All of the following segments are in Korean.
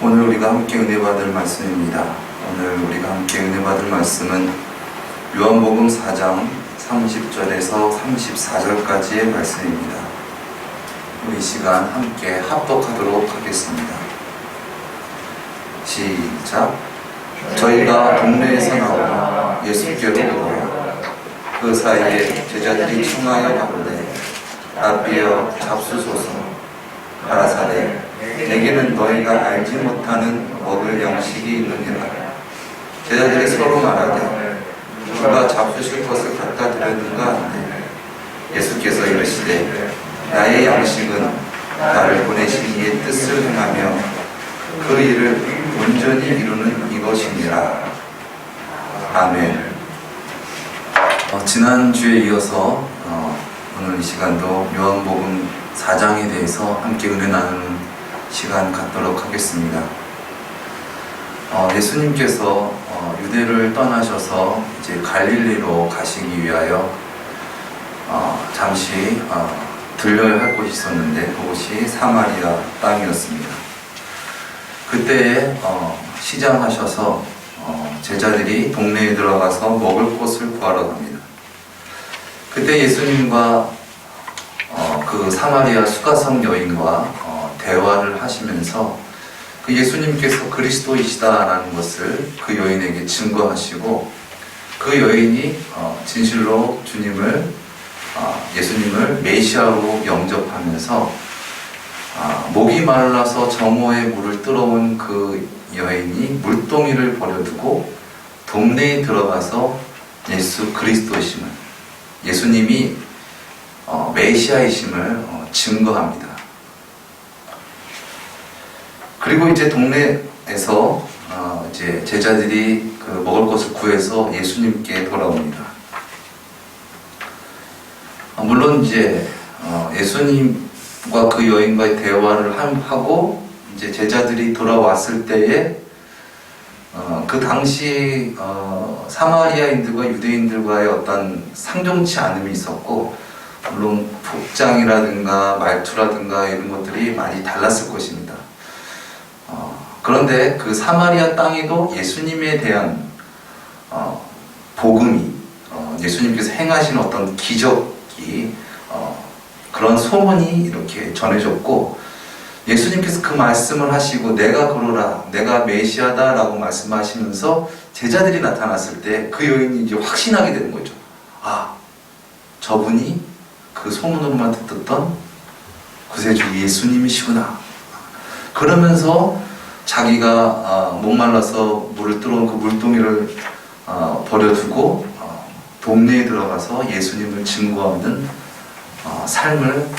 오늘 우리가 함께 은혜 받을 말씀입니다. 오늘 우리가 함께 은혜 받을 말씀은 요한복음 4장 30절에서 34절까지의 말씀입니다. 우리 이 시간 함께 합독하도록 하겠습니다. 시작. 저희가 동네에서 나와 예수께로 오고 그 사이에 제자들이 청하여 가로되 라삐여 잡수소서. 가라사대 내게는 너희가 알지 못하는 먹을 양식이 있느니라. 제자들이 서로 말하되 누가 잡수실 것을 갖다 드렸는가 하되 예수께서 이르시되 나의 양식은 나를 보내신 이의 뜻을 행하며 그 일을 온전히 이루는 이것이니라. 아멘. 지난주에 이어서 오늘 이 시간도 요한복음 4장에 대해서 함께 은혜 나누는 시간 갖도록 하겠습니다. 예수님께서 유대를 떠나셔서 이제 갈릴리로 가시기 위하여 잠시 들려야 할 곳이 있었는데 그곳이 사마리아 땅이었습니다. 그때 시장하셔서 제자들이 동네에 들어가서 먹을 곳을 구하러 갑니다. 그때 예수님과 그 사마리아 수가성 여인과 대화를 하시면서 그 예수님께서 그리스도이시다라는 것을 그 여인에게 증거하시고 그 여인이 진실로 예수님을 메시아로 영접하면서 목이 말라서 정오에 물을 뜨러온 그 여인이 물동이를 버려두고 동네에 들어가서 예수 그리스도이심을, 예수님이 메시아이심을 증거합니다. 그리고 이제 동네에서 이제 제자들이 그 먹을 것을 구해서 예수님께 돌아옵니다. 물론 이제 예수님과 그 여인과의 대화를 하고 이제 제자들이 돌아왔을 때에 그 당시 사마리아인들과 유대인들과의 어떤 상종치 않음이 있었고, 물론 복장이라든가 말투라든가 이런 것들이 많이 달랐을 것입니다. 그런데 그 사마리아 땅에도 예수님에 대한 복음이, 예수님께서 행하신 어떤 기적이, 그런 소문이 이렇게 전해졌고, 예수님께서 그 말씀을 하시고 내가 그러라, 내가 메시아다 라고 말씀하시면서 제자들이 나타났을 때 그 여인이 이제 확신하게 되는 거죠. 아, 저분이 그 소문으로만 듣던 구세주 예수님이시구나. 그러면서 자기가 목말라서 물을 뜨러온 그 물동이를 버려두고 동네에 들어가서 예수님을 증거하는 삶을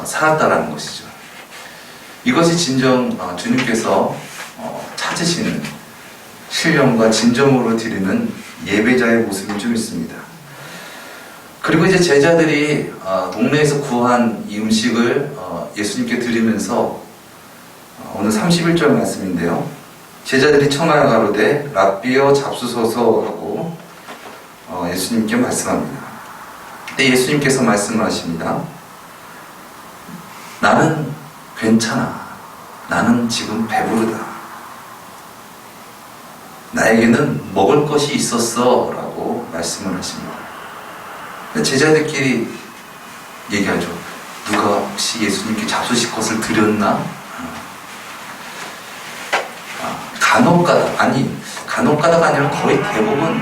살았다라는 것이죠. 이것이 진정 주님께서 찾으시는 신령과 진정으로 드리는 예배자의 모습이 좀 있습니다. 그리고 이제 제자들이 동네에서 구한 이 음식을 예수님께 드리면서 오늘 31절 말씀인데요. 제자들이 청하여 가로되 라삐여 잡수소서 하고 예수님께 말씀합니다. 그때 예수님께서 말씀을 하십니다. 나는 괜찮아. 나는 지금 배부르다. 나에게는 먹을 것이 있었어 라고 말씀을 하십니다. 제자들끼리 얘기하죠. 누가 혹시 예수님께 잡수실 것을 드렸나? 간혹가다가 아니라 거의 대부분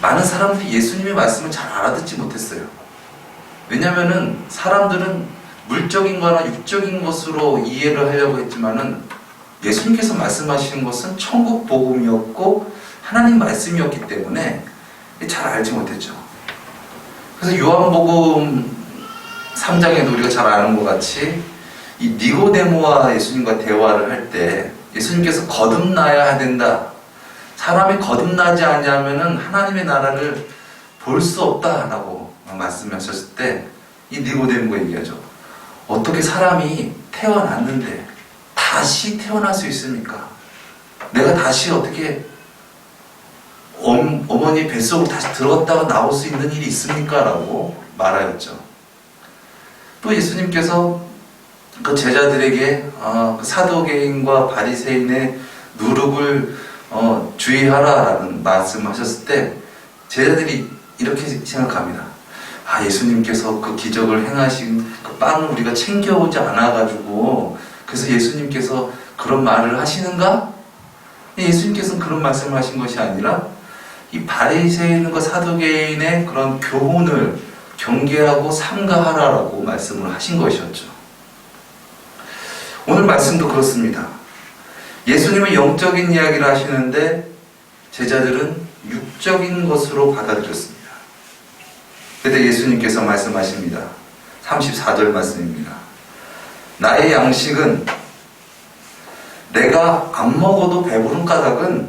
많은 사람들이 예수님의 말씀을 잘 알아듣지 못했어요. 왜냐하면 사람들은 물적인 거나 육적인 것으로 이해를 하려고 했지만은 예수님께서 말씀하시는 것은 천국 복음이었고 하나님 말씀이었기 때문에 잘 알지 못했죠. 그래서 요한복음 3장에도 우리가 잘 아는 것 같이 이 니고데모와 예수님과 대화를 할 때 예수님께서 거듭나야 된다. 사람이 거듭나지 않으면은 하나님의 나라를 볼 수 없다라고 말씀하셨을 때 이 니고데모가 얘기하죠. 어떻게 사람이 태어났는데 다시 태어날 수 있습니까? 내가 다시 어떻게 어머니 뱃속으로 다시 들어갔다가 나올 수 있는 일이 있습니까? 라고 말하였죠. 또 예수님께서 그 제자들에게 그 사도개인과 바리새인의 누룩을 주의하라라는 말씀을 하셨을 때 제자들이 이렇게 생각합니다. 예수님께서 그 기적을 행하신 그 빵을 우리가 챙겨오지 않아가지고 그래서 예수님께서 그런 말을 하시는가? 예수님께서는 그런 말씀을 하신 것이 아니라 이 바리새인과 사두개인의 그런 교훈을 경계하고 삼가하라라고 말씀을 하신 것이었죠. 오늘 말씀도 그렇습니다. 예수님은 영적인 이야기를 하시는데 제자들은 육적인 것으로 받아들였습니다. 그때 예수님께서 말씀하십니다. 34절 말씀입니다. 나의 양식은 내가 안 먹어도 배부른 까닭은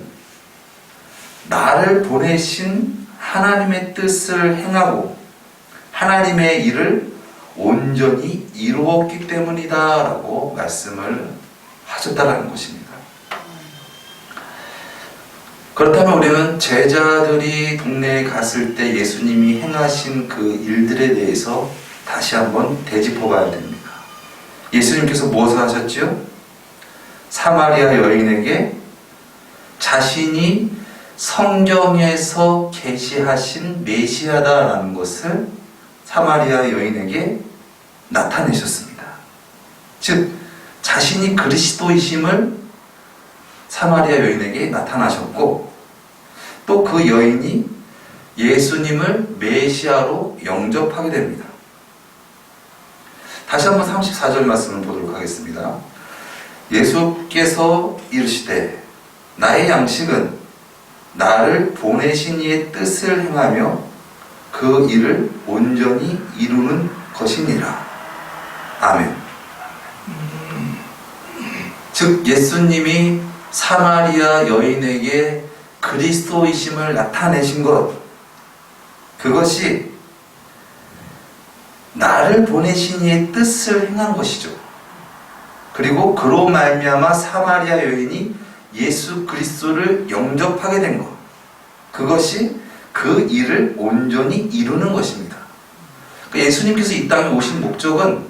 나를 보내신 하나님의 뜻을 행하고 하나님의 일을 온전히 이루었기 때문이다 라고 말씀을 하셨다라는 것입니다. 그렇다면 우리는 제자들이 동네에 갔을 때 예수님이 행하신 그 일들에 대해서 다시 한번 되짚어 봐야 됩니다. 예수님께서 무엇을 하셨지요? 사마리아 여인에게 자신이 성경에서 계시하신 메시아다라는 것을 사마리아 여인에게 나타내셨습니다. 즉 자신이 그리스도이심을 사마리아 여인에게 나타나셨고 또 그 여인이 예수님을 메시아로 영접하게 됩니다. 다시 한번 34절 말씀을 보도록 하겠습니다. 예수께서 이르시되 나의 양식은 나를 보내신 이의 뜻을 행하며 그 일을 온전히 이루는 것이니라. 아멘. 즉 예수님이 사마리아 여인에게 그리스도이심을 나타내신 것, 그것이 나를 보내신 이의 뜻을 행한 것이죠. 그리고 그로 말미암아 사마리아 여인이 예수 그리스도를 영접하게 된 것, 그것이 그 일을 온전히 이루는 것입니다. 예수님께서 이 땅에 오신 목적은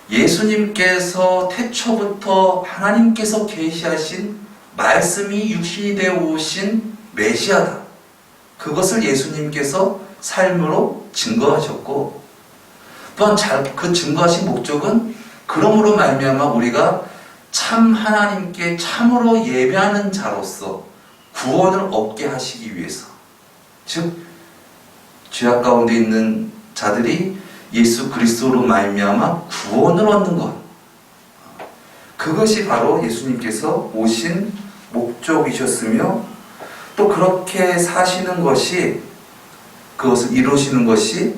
예수님께서 태초부터 하나님께서 계시하신 말씀이 육신이 되어 오신 메시아다. 그것을 예수님께서 삶으로 증거하셨고 또한 그 증거하신 목적은 그러므로 말미암아 우리가 참 하나님께 참으로 예배하는 자로서 구원을 얻게 하시기 위해서, 즉 죄악 가운데 있는 자들이 예수 그리스도로 말미암아 구원을 얻는 것, 그것이 바로 예수님께서 오신 목적이셨으며 또 그렇게 사시는 것이, 그것을 이루시는 것이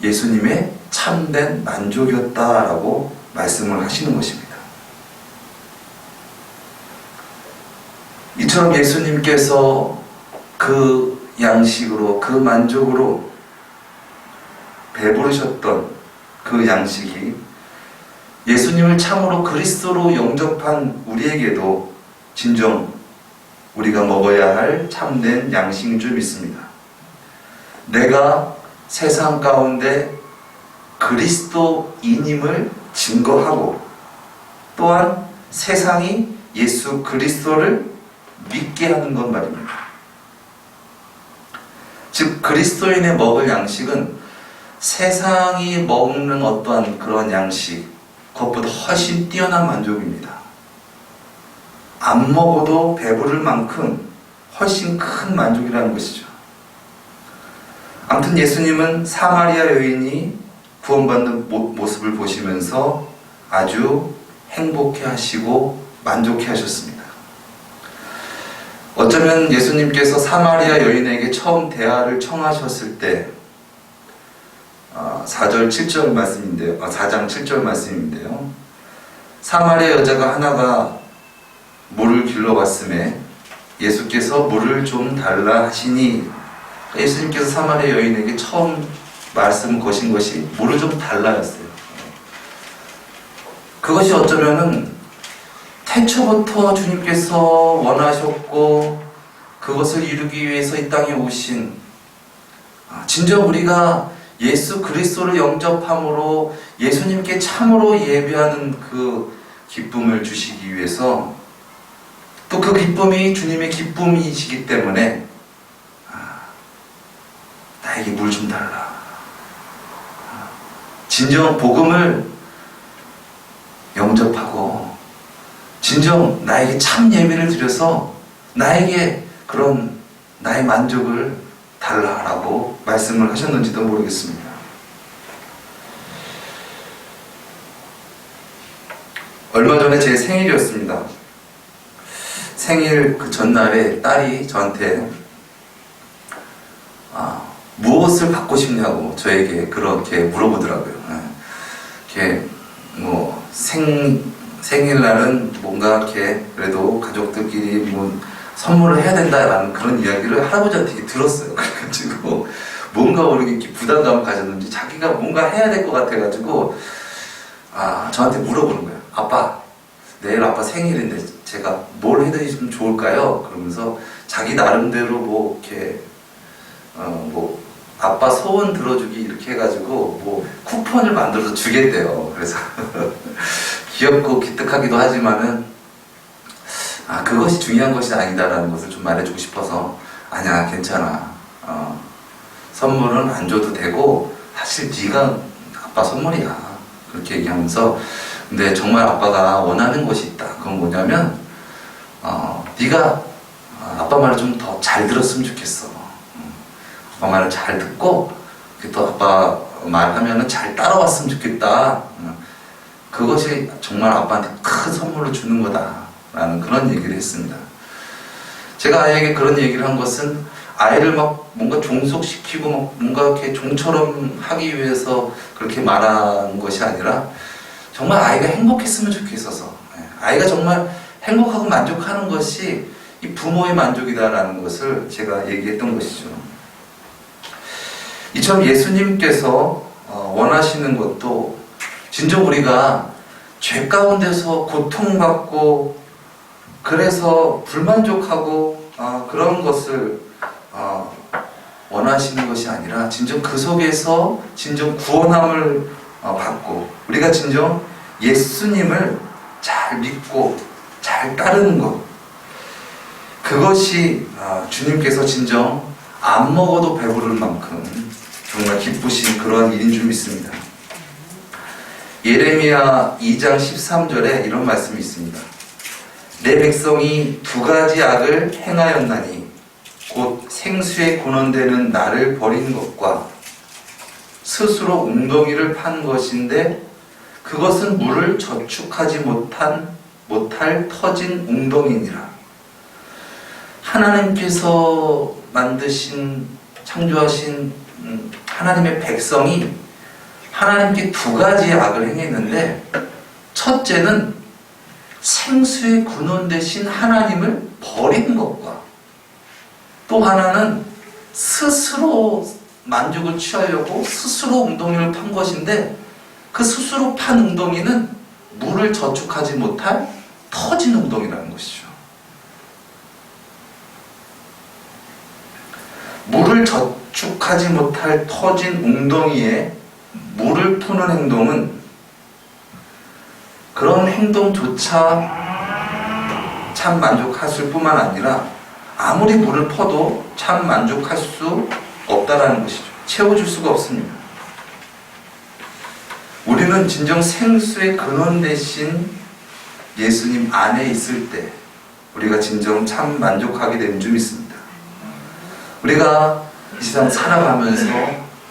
예수님의 참된 만족이었다라고 말씀을 하시는 것입니다. 이처럼 예수님께서 그 양식으로, 그 만족으로 배부르셨던 그 양식이 예수님을 참으로 그리스도로 영접한 우리에게도 진정 우리가 먹어야 할 참된 양식인 줄 믿습니다. 내가 세상 가운데 그리스도인임을 증거하고 또한 세상이 예수 그리스도를 믿게 하는 것 말입니다. 즉 그리스도인의 먹을 양식은 세상이 먹는 어떠한 그런 양식, 그것보다 훨씬 뛰어난 만족입니다. 안 먹어도 배부를 만큼 훨씬 큰 만족이라는 것이죠. 아무튼 예수님은 사마리아 여인이 구원받는 모습을 보시면서 아주 행복해 하시고 만족해 하셨습니다. 어쩌면 예수님께서 사마리아 여인에게 처음 대화를 청하셨을 때 4절 7절 말씀인데요. 4장 7절 말씀인데요. 사마리아 여자가 하나가 물을 길러 왔음에 예수께서 물을 좀 달라 하시니, 예수님께서 사마리아 여인에게 처음 말씀 거신 것이 물을 좀 달라였어요. 그것이 어쩌면은 태초부터 주님께서 원하셨고 그것을 이루기 위해서 이 땅에 오신, 진정 우리가 예수 그리스도를 영접함으로 예수님께 참으로 예배하는 그 기쁨을 주시기 위해서, 또 그 기쁨이 주님의 기쁨이시기 때문에 나에게 물 좀 달라. 진정 복음을 영접하고 진정 나에게 참 예배를 드려서 나에게 그런 나의 만족을 달라라고 말씀을 하셨는지도 모르겠습니다. 얼마 전에 제 생일이었습니다. 생일 그 전날에 딸이 저한테 무엇을 받고 싶냐고 저에게 그렇게 물어보더라고요. 이렇게 뭐 생일날은 뭔가 이렇게 그래도 가족들끼리 뭐 선물을 해야 된다라는 그런 이야기를 할아버지한테 들었어요. 그래가지고 뭔가 모르게 이렇게 부담감을 가졌는지 자기가 뭔가 해야 될 것 같아가지고 저한테 물어보는 거예요. 아빠, 내일 아빠 생일인데 제가 뭘 해드리면 좋을까요? 그러면서 자기 나름대로 뭐 이렇게 뭐 아빠 소원 들어주기 이렇게 해가지고 뭐 쿠폰을 만들어서 주겠대요. 그래서 귀엽고 기특하기도 하지만은 그것이 중요한 것이 아니다라는 것을 좀 말해주고 싶어서, 아니야 괜찮아, 선물은 안 줘도 되고 사실 네가 아빠 선물이야, 그렇게 얘기하면서, 근데 정말 아빠가 원하는 것이 있다. 그건 뭐냐면 네가 아빠 말을 좀 더 잘 들었으면 좋겠어. 아빠 말을 잘 듣고 또 아빠 말하면은 잘 따라왔으면 좋겠다. 그것이 정말 아빠한테 큰 선물을 주는 거다라는 그런 얘기를 했습니다. 제가 아이에게 그런 얘기를 한 것은 아이를 막 뭔가 종속시키고 막 뭔가 이렇게 종처럼 하기 위해서 그렇게 말한 것이 아니라, 정말 아이가 행복했으면 좋겠어서, 아이가 정말 행복하고 만족하는 것이 이 부모의 만족이다라는 것을 제가 얘기했던 것이죠. 이처럼 예수님께서 원하시는 것도 진정 우리가 죄 가운데서 고통받고 그래서 불만족하고 그런 것을 원하시는 것이 아니라, 진정 그 속에서 진정 구원함을 받고 우리가 진정 예수님을 잘 믿고 잘 따르는 것, 그것이 주님께서 진정 안 먹어도 배부를 만큼 정말 기쁘신 그러한 일인 줄 믿습니다. 예레미야 2장 13절에 이런 말씀이 있습니다. 내 백성이 두 가지 악을 행하였나니 곧 생수에 권원되는 나를 버린 것과 스스로 웅덩이를 판 것인데 그것은 물을 저축하지 못할 터진 웅덩이니라. 하나님께서 만드신, 창조하신 하나님의 백성이 하나님께 두 가지 악을 행했는데, 첫째는 생수의 근원 되신 하나님을 버린 것과, 또 하나는 스스로 만족을 취하려고 스스로 웅덩이를 판 것인데, 그 스스로 판 웅덩이는 물을 저축하지 못할 터진 웅덩이라는 것이죠. 물을 저축하지 못할 터진 웅덩이에 물을 푸는 행동은, 그런 행동조차 참 만족했을 뿐만 아니라 아무리 물을 퍼도 참 만족할 수 없다라는 것이죠. 채워줄 수가 없습니다. 우리는 진정 생수의 근원 되신 예수님 안에 있을 때 우리가 진정 참 만족하게 되는 줄 믿습니다. 우리가 이 세상 살아가면서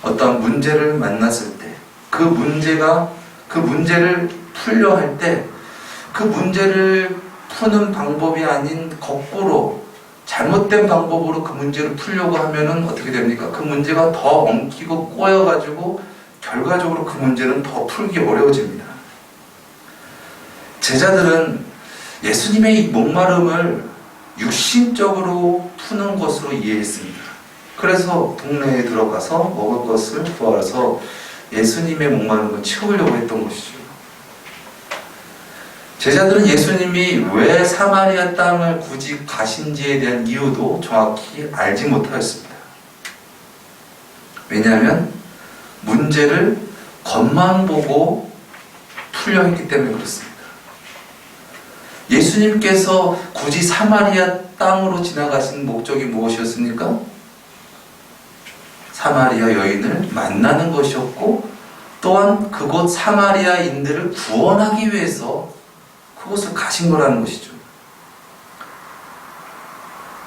어떤 문제를 만났을 때, 그 문제를 풀려 할 때, 그 문제를 푸는 방법이 아닌 거꾸로 잘못된 방법으로 그 문제를 풀려고 하면은 어떻게 됩니까? 그 문제가 더 엉키고 꼬여가지고 결과적으로 그 문제는 더 풀기 어려워집니다. 제자들은 예수님의 이 목마름을 육신적으로 푸는 것으로 이해했습니다. 그래서 동네에 들어가서 먹을 것을 구하서 예수님의 목마름을 채우려고 했던 것이죠. 제자들은 예수님이 왜 사마리아 땅을 굳이 가신지에 대한 이유도 정확히 알지 못하였습니다. 왜냐하면 문제를 겉만 보고 풀려 했기 때문에 그렇습니다. 예수님께서 굳이 사마리아 땅으로 지나가신 목적이 무엇이었습니까? 사마리아 여인을 만나는 것이었고, 또한 그곳 사마리아인들을 구원하기 위해서 그곳을 가신 거라는 것이죠.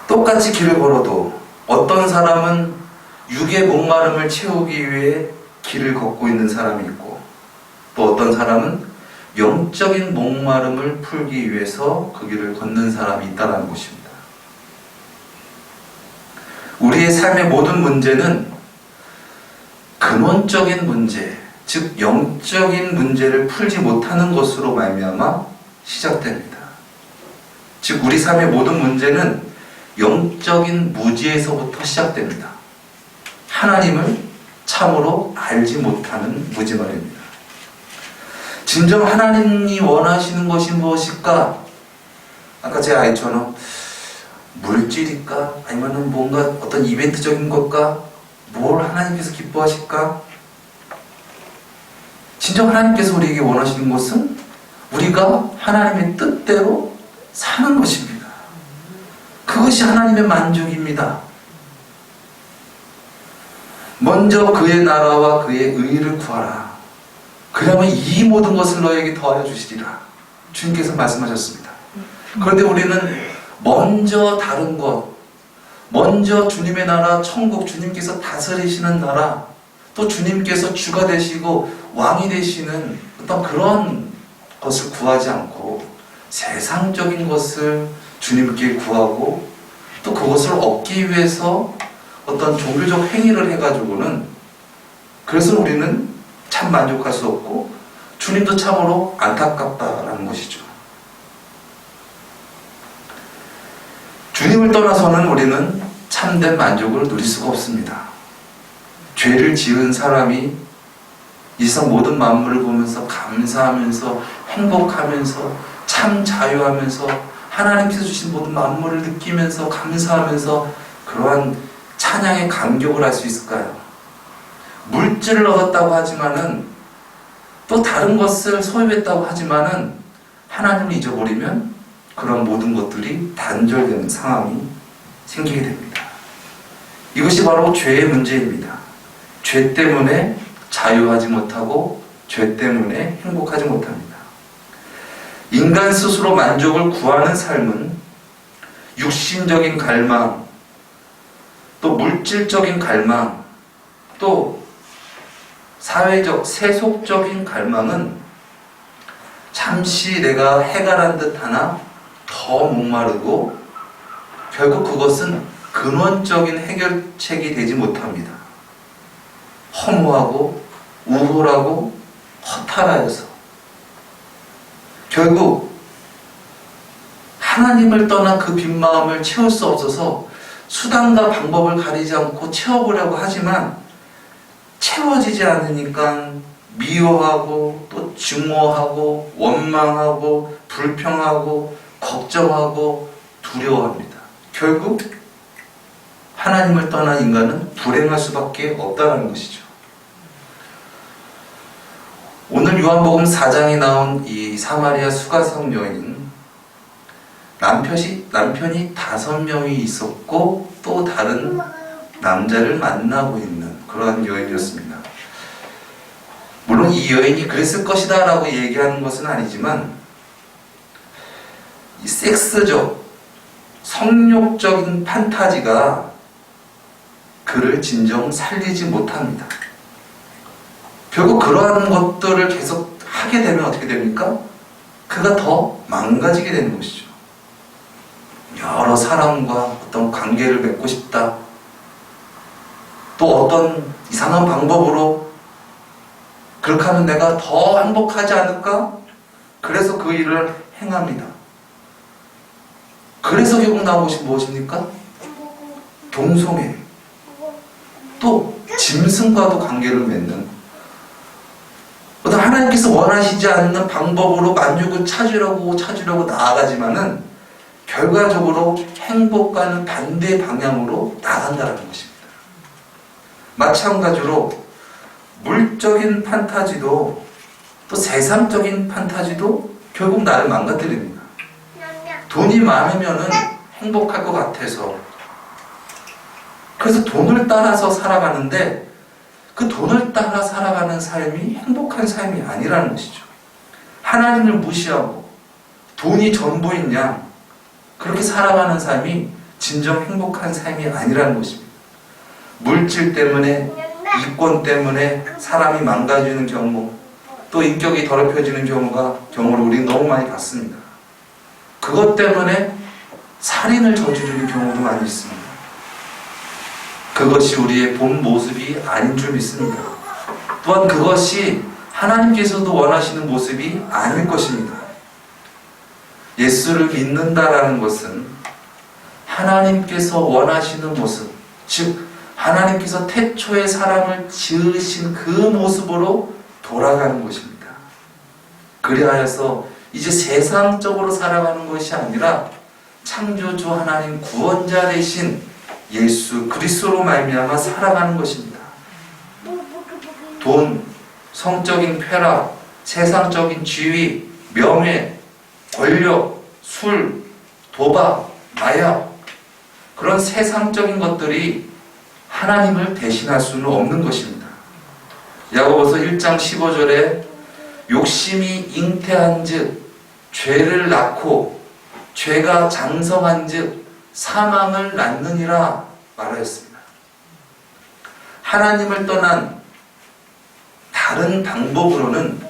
똑같이 길을 걸어도 어떤 사람은 육의 목마름을 채우기 위해 길을 걷고 있는 사람이 있고, 또 어떤 사람은 영적인 목마름을 풀기 위해서 그 길을 걷는 사람이 있다는 것입니다. 우리의 삶의 모든 문제는 근원적인 문제, 즉 영적인 문제를 풀지 못하는 것으로 말미암아 시작됩니다. 즉 우리 삶의 모든 문제는 영적인 무지에서부터 시작됩니다. 하나님을 참으로 알지 못하는 무지 말입니다. 진정 하나님이 원하시는 것이 무엇일까? 아까 제 아이처럼 물질일까? 아니면 뭔가 어떤 이벤트적인 것까? 뭘 하나님께서 기뻐하실까? 진정 하나님께서 우리에게 원하시는 것은 우리가 하나님의 뜻대로 사는 것입니다. 그것이 하나님의 만족입니다. 먼저 그의 나라와 그의 의를 구하라. 그러면 이 모든 것을 너에게 더하여 주시리라. 주님께서 말씀하셨습니다. 그런데 우리는 먼저 다른 것, 먼저 주님의 나라, 천국, 주님께서 다스리시는 나라, 또 주님께서 주가 되시고 왕이 되시는 어떤 그런 것을 구하지 않고 세상적인 것을 주님께 구하고 또 그것을 얻기 위해서 어떤 종교적 행위를 해가지고는, 그래서 우리는 참 만족할 수 없고 주님도 참으로 안타깝다라는 것이죠. 주님을 떠나서는 우리는 참된 만족을 누릴 수가 없습니다. 죄를 지은 사람이 이 세상 모든 만물을 보면서 감사하면서 행복하면서 참 자유하면서 하나님께서 주신 모든 만물을 느끼면서 감사하면서 그러한 찬양의 감격을 할 수 있을까요? 물질을 얻었다고 하지만은, 또 다른 것을 소유했다고 하지만은 하나님을 잊어버리면 그런 모든 것들이 단절되는 상황이 생기게 됩니다. 이것이 바로 죄의 문제입니다. 죄 때문에 자유하지 못하고 죄 때문에 행복하지 못합니다. 인간 스스로 만족을 구하는 삶은 육신적인 갈망, 또 물질적인 갈망, 또 사회적, 세속적인 갈망은 잠시 내가 해결한 듯 하나 더 목마르고 결국 그것은 근원적인 해결책이 되지 못합니다. 허무하고 우울하고 허탈하여서 결국 하나님을 떠난 그 빈 마음을 채울 수 없어서 수단과 방법을 가리지 않고 채워보려고 하지만 채워지지 않으니까 미워하고 또 증오하고 원망하고 불평하고 걱정하고 두려워합니다. 결국 하나님을 떠난 인간은 불행할 수밖에 없다는 것이죠. 오늘 요한복음 4장에 나온 이 사마리아 수가성 여인, 남편이 5명이 있었고 또 다른 남자를 만나고 있는 그러한 여인이었습니다. 물론 이 여인이 그랬을 것이다 라고 얘기하는 것은 아니지만, 이 섹스적, 성욕적인 판타지가 그를 진정 살리지 못합니다. 결국 그러한 것들을 계속 하게 되면 어떻게 됩니까? 그가 더 망가지게 되는 것이죠. 여러 사람과 어떤 관계를 맺고 싶다, 또 어떤 이상한 방법으로 그렇게 하면 내가 더 행복하지 않을까? 그래서 그 일을 행합니다. 그래서 결국 나온 것이 무엇입니까? 동성애, 또 짐승과도 관계를 맺는, 어떤 하나님께서 원하시지 않는 방법으로 만족을 찾으려고 나아가지만은 결과적으로 행복과는 반대 방향으로 나간다는 것입니다. 마찬가지로 물적인 판타지도 또 세상적인 판타지도 결국 나를 망가뜨립니다. 돈이 많으면은 행복할 것 같아서, 그래서 돈을 따라서 살아가는데 그 돈을 따라 살아가는 삶이 행복한 삶이 아니라는 것이죠. 하나님을 무시하고 돈이 전부인 양 그렇게 살아가는 삶이 진정 행복한 삶이 아니라는 것입니다. 물질 때문에, 이권 때문에 사람이 망가지는 경우, 또 인격이 더럽혀지는 경우를 우리는 너무 많이 봤습니다. 그것 때문에 살인을 저지르는 경우도 많이 있습니다. 그것이 우리의 본 모습이 아닌 줄 믿습니다. 또한 그것이 하나님께서도 원하시는 모습이 아닐 것입니다. 예수를 믿는다라는 것은 하나님께서 원하시는 모습, 즉 하나님께서 태초에 사람을 지으신 그 모습으로 돌아가는 것입니다. 그리하여서 이제 세상적으로 살아가는 것이 아니라 창조주 하나님 구원자 되신 예수 그리스도로 말미암아 살아가는 것입니다. 돈, 성적인 쾌락, 세상적인 지위, 명예, 권력, 술, 도박, 마약, 그런 세상적인 것들이 하나님을 대신할 수는 없는 것입니다. 야고보서 1장 15절에 욕심이 잉태한 즉 죄를 낳고 죄가 장성한 즉 사망을 낳느니라 말하였습니다. 하나님을 떠난 다른 방법으로는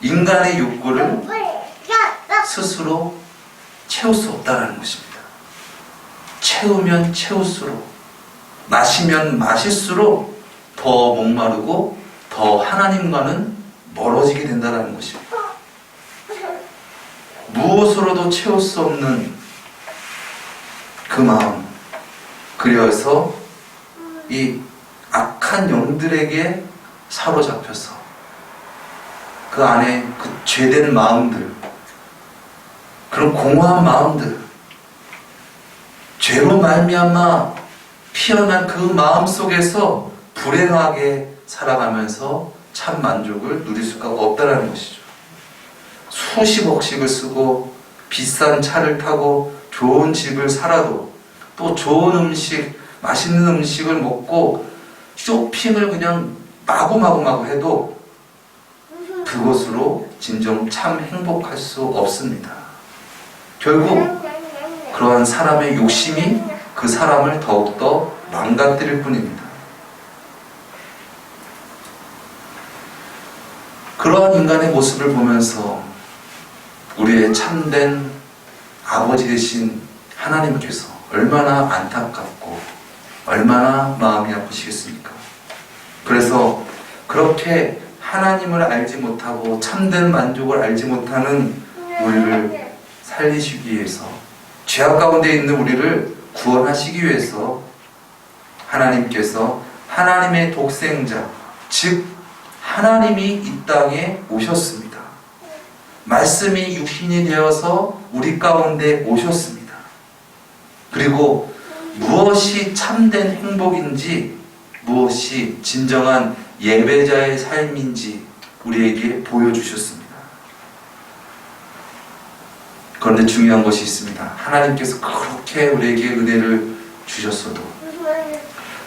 인간의 욕구를 스스로 채울 수 없다는 것입니다. 채우면 채울수록, 마시면 마실수록 더 목마르고 더 하나님과는 멀어지게 된다는 것입니다. 무엇으로도 채울 수 없는 그 마음, 그리하여서 이 악한 영들에게 사로잡혀서 그 안에 그 죄된 마음들, 그런 공허한 마음들, 죄로 말미암아 피어난 그 마음 속에서 불행하게 살아가면서 참 만족을 누릴 수가 없다는 것이죠. 수십억씩을 쓰고 비싼 차를 타고 좋은 집을 살아도, 또 좋은 음식, 맛있는 음식을 먹고 쇼핑을 그냥 마구마구 해도 그것으로 진정 참 행복할 수 없습니다. 결국 그러한 사람의 욕심이 그 사람을 더욱더 망가뜨릴 뿐입니다. 그러한 인간의 모습을 보면서 우리의 참된 아버지 되신 하나님께서 얼마나 안타깝고 얼마나 마음이 아프시겠습니까? 그래서 그렇게 하나님을 알지 못하고 참된 만족을 알지 못하는 우리를 살리시기 위해서, 죄악 가운데 있는 우리를 구원하시기 위해서 하나님께서 하나님의 독생자, 즉 하나님이 이 땅에 오셨습니다. 말씀이 육신이 되어서 우리 가운데 오셨습니다. 그리고 무엇이 참된 행복인지, 무엇이 진정한 예배자의 삶인지 우리에게 보여주셨습니다. 그런데 중요한 것이 있습니다. 하나님께서 그렇게 우리에게 은혜를 주셨어도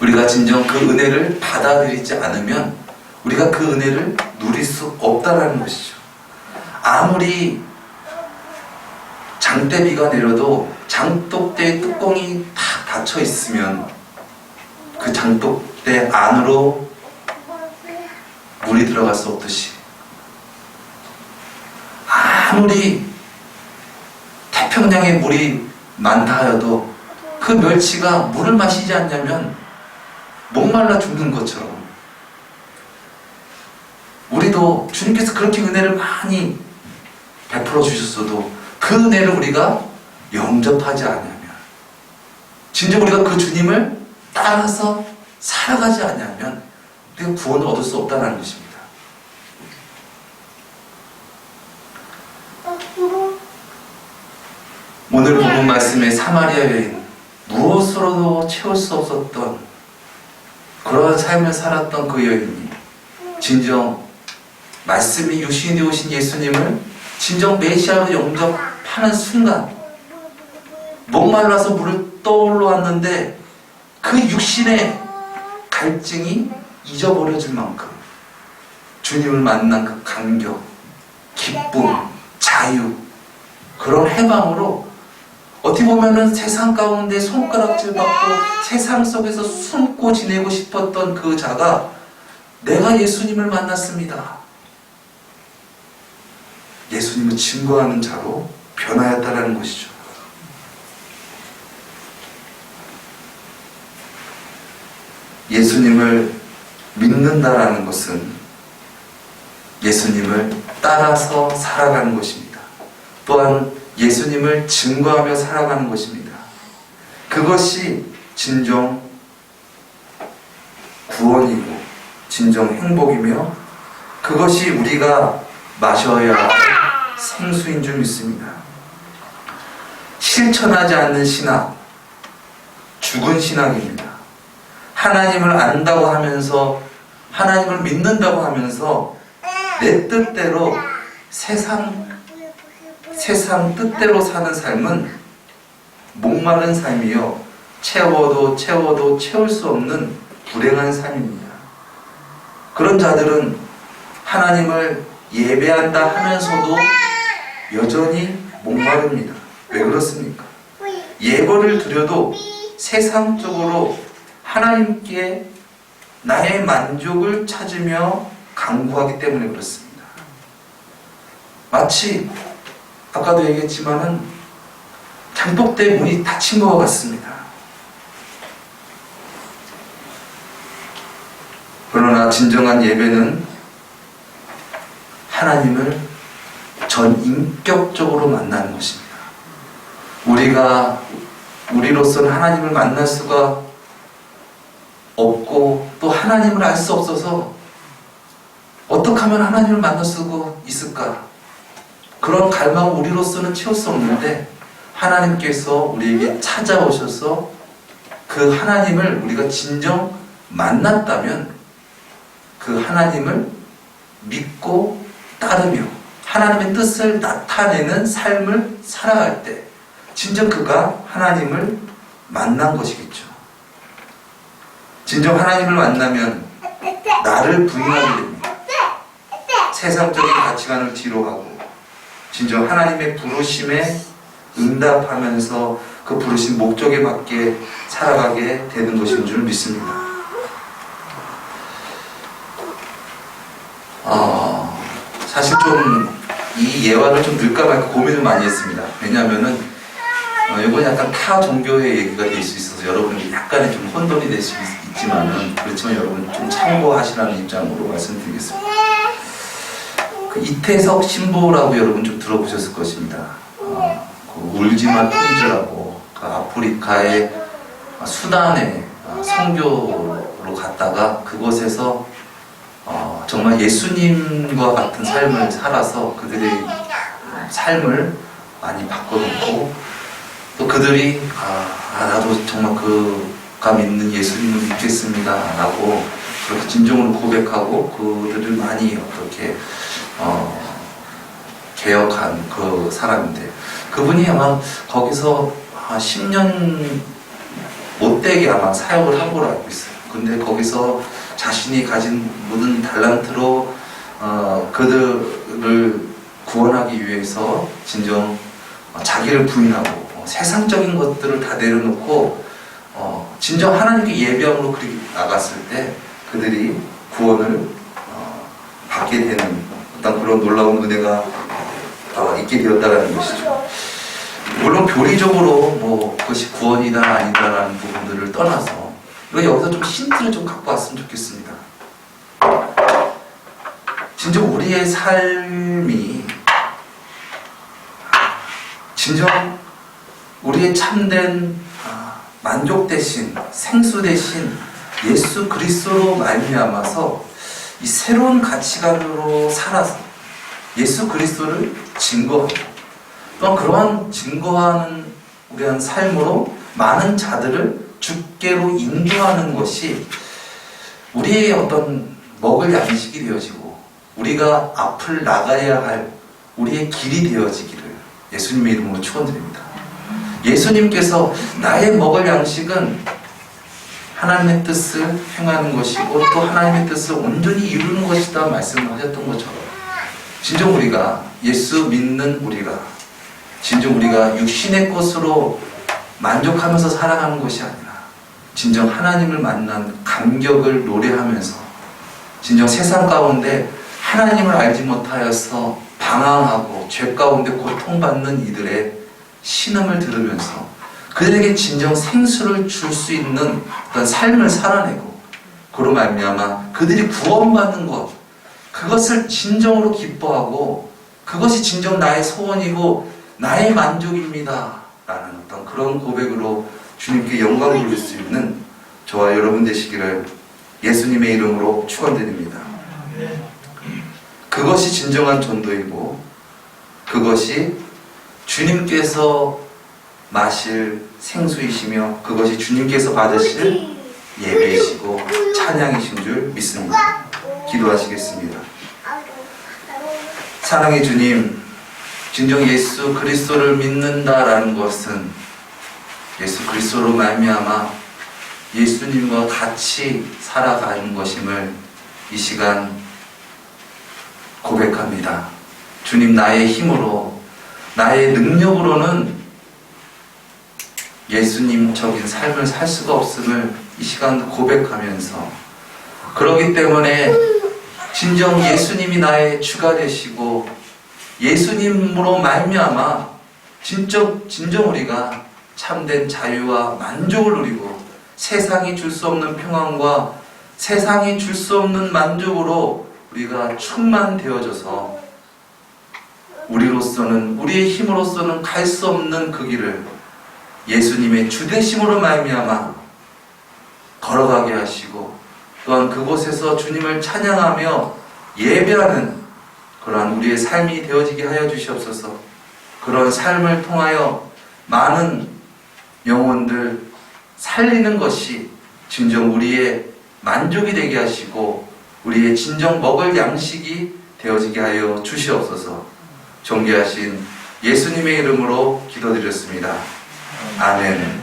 우리가 진정 그 은혜를 받아들이지 않으면 우리가 그 은혜를 누릴 수 없다는 것이죠. 아무리 장대비가 내려도 장독대의 뚜껑이 다 닫혀 있으면 그 장독대 안으로 물이 들어갈 수 없듯이, 아무리 태평양에 물이 많다 하여도 그 멸치가 물을 마시지 않냐면 목말라 죽는 것처럼, 우리도 주님께서 그렇게 은혜를 많이 베풀어 주셨어도 그 은혜를 우리가 영접하지 않으면, 진정 우리가 그 주님을 따라서 살아가지 않으면 우리가 구원을 얻을 수 없다는 것입니다. 오늘 본문 말씀의 사마리아 여인, 무엇으로도 채울 수 없었던 그러한 삶을 살았던 그 여인이 진정 말씀이 육신이 되오신 예수님을 진정 메시아로 영접하는 순간 목말라서 물을 떠올러 왔는데 그 육신의 갈증이 잊어버려질 만큼 주님을 만난 그 감격, 기쁨, 자유, 그런 해방으로 어떻게 보면은 세상 가운데 손가락질 받고 세상 속에서 숨고 지내고 싶었던 그 자가 내가 예수님을 만났습니다. 예수님을 증거하는 자로 변하였다는 것이죠. 예수님을 믿는다라는 것은 예수님을 따라서 살아가는 것입니다. 또한 예수님을 증거하며 살아가는 것입니다. 그것이 진정 구원이고 진정 행복이며 그것이 우리가 마셔야 할 생수인 줄 믿습니다. 실천하지 않는 신학, 죽은 신학입니다. 하나님을 안다고 하면서 하나님을 믿는다고 하면서 내 뜻대로 세상 뜻대로 사는 삶은 목마른 삶이요 채워도 채울 수 없는 불행한 삶입니다. 그런 자들은 하나님을 예배한다 하면서도 여전히 목마릅니다. 왜 그렇습니까? 예배를 드려도 세상적으로 하나님께 나의 만족을 찾으며 강구하기 때문에 그렇습니다. 마치 아까도 얘기했지만은 장독대 문이 닫힌 것 같습니다. 그러나 진정한 예배는 하나님을 전인격적으로 만나는 것입니다. 우리로서는 하나님을 만날 수가 없고 또 하나님을 알 수 없어서 어떻게 하면 하나님을 만날 수 있을까? 그런 갈망을 우리로서는 채울 수 없는데 하나님께서 우리에게 찾아오셔서 그 하나님을 우리가 진정 만났다면 그 하나님을 믿고 따르며 하나님의 뜻을 나타내는 삶을 살아갈 때 진정 그가 하나님을 만난 것이겠죠. 진정 하나님을 만나면 나를 부인하게 됩니다. 세상적인 가치관을 뒤로 하고 진정 하나님의 부르심에 응답하면서 그 부르신 목적에 맞게 살아가게 되는 것인 줄 믿습니다. 사실 좀 이 예화를 좀 넣을까 말까 고민을 많이 했습니다. 왜냐하면은 이건 약간 타 종교의 얘기가 될 수 있어서 여러분에게 약간의 좀 혼돈이 될 수 있지만은 그렇지만 여러분 좀 참고하시라는 입장으로 말씀드리겠습니다. 그 이태석 신부라고 여러분 좀 들어보셨을 것입니다. 그 울지마 톤즈라고 그 아프리카의 수단에 선교로 갔다가 그곳에서 정말 예수님과 같은 삶을 살아서 그들의 삶을 많이 바꿔놓고 또 그들이 나도 정말 그가 믿는 예수님을 믿겠습니다 라고 그렇게 진정으로 고백하고 그들을 많이 어떻게 개혁한 그 사람인데 그분이 아마 거기서 10년 못되게 아마 사역을 한 걸로 알고 있어요. 근데 거기서 자신이 가진 모든 달란트로 그들을 구원하기 위해서 진정 자기를 부인하고 세상적인 것들을 다 내려놓고 진정 하나님께 예배함으로 그렇게 나갔을 때 그들이 구원을 받게 되는 어떤 그런 놀라운 은혜가 있게 되었다는 것이죠. 물론 교리적으로 뭐 그것이 구원이다 아니다라는 부분들을 떠나서 여기서 좀 힌트를 좀 갖고 왔으면 좋겠습니다. 진정 우리의 삶이 진정 우리의 참된 만족 대신 생수 대신 예수 그리스도로 말미암아서 이 새로운 가치관으로 살아서 예수 그리스도를 증거하고 또한 그러한 증거하는 우리한 삶으로 많은 자들을 주께로 인도하는 것이 우리의 어떤 먹을 양식이 되어지고 우리가 앞을 나가야 할 우리의 길이 되어지기를 예수님의 이름으로 축원드립니다. 예수님께서 나의 먹을 양식은 하나님의 뜻을 행하는 것이고 또 하나님의 뜻을 온전히 이루는 것이다 말씀을 하셨던 것처럼 진정 우리가 예수 믿는 우리가 진정 우리가 육신의 것으로 만족하면서 살아가는 것이 아니라 진정 하나님을 만난 감격을 노래하면서 진정 세상 가운데 하나님을 알지 못하여서 방황하고 죄 가운데 고통받는 이들의 신음을 들으면서 그들에게 진정 생수를 줄 수 있는 어떤 삶을 살아내고 그로 말미암아 그들이 구원받는 것 그것을 진정으로 기뻐하고 그것이 진정 나의 소원이고 나의 만족입니다 라는 어떤 그런 고백으로 주님께 영광 돌릴 수 있는 저와 여러분 되시기를 예수님의 이름으로 축원드립니다. 그것이 진정한 전도이고 그것이 주님께서 마실 생수이시며 그것이 주님께서 받으실 예배이시고 찬양이신 줄 믿습니다. 기도하시겠습니다. 사랑의 주님, 진정 예수 그리스도를 믿는다라는 것은 예수 그리스도로 말미암아 예수님과 같이 살아가는 것임을 이 시간 고백합니다. 주님, 나의 힘으로 나의 능력으로는 예수님적인 삶을 살 수가 없음을 이 시간 고백하면서 그렇기 때문에 진정 예수님이 나의 주가 되시고 예수님으로 말미암아 진정 우리가 참된 자유와 만족을 누리고 세상이 줄 수 없는 평안과 세상이 줄 수 없는 만족으로 우리가 충만되어져서 우리로서는 우리의 힘으로서는 갈 수 없는 그 길을 예수님의 주되심으로 말미암아 걸어가게 하시고 또한 그곳에서 주님을 찬양하며 예배하는 그러한 우리의 삶이 되어지게 하여 주시옵소서. 그런 삶을 통하여 많은 영혼들 살리는 것이 진정 우리의 만족이 되게 하시고 우리의 진정 먹을 양식이 되어지게 하여 주시옵소서. 존귀하신 예수님의 이름으로 기도드렸습니다. 아멘.